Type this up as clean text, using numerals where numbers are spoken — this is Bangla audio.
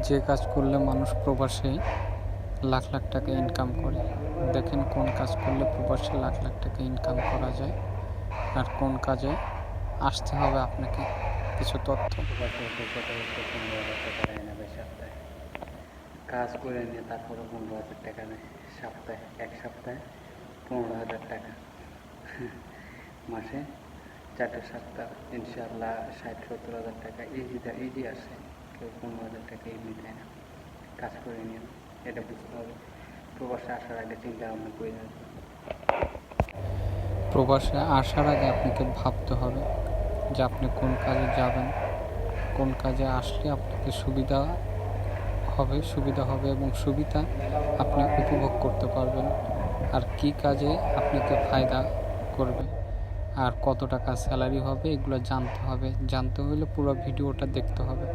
যে কাজ করলে মানুষ প্রবাসে লাখ লাখ টাকা ইনকাম করে। দেখেন কোন কাজ করলে প্রবাসে লাখ লাখ টাকা ইনকাম করা যায় আর কোন কাজে আসতে হবে আপনাকে কিছু তথ্য। প্রবাসে এসে কোথাও 15,000 টাকা দেয় না ভাই সপ্তাহে। কাজ করে নিয়ে তারপরে 15,000 টাকা দেয় সপ্তাহে, এক সপ্তাহে 15,000 টাকা। মাসে 4 সপ্তাহ ইনশাল্লাহ 60-70,000 টাকা ইজি আসে। কেউ 15,000 টাকা এমনি দেয় না কাজ করে নিয়ে। এটা বুঝতে হবে। প্রবাসে আসার আগে চিন্তা ভাবনা করে আসবে। প্রবাসে আসার আগে আপনাকে ভাবতে হবে যে আপনি কোন কাজে যাবেন, কোন কাজে আসলে আপনাকে সুবিধা হবে এবং সুবিধা আপনি উপভোগ করতে পারবেন, আর কি কাজে আপনাকে ফায়দা করবে আর কত টাকা স্যালারি হবে এগুলো জানতে হবে। জানতে হলে পুরো ভিডিওটা দেখতে হবে।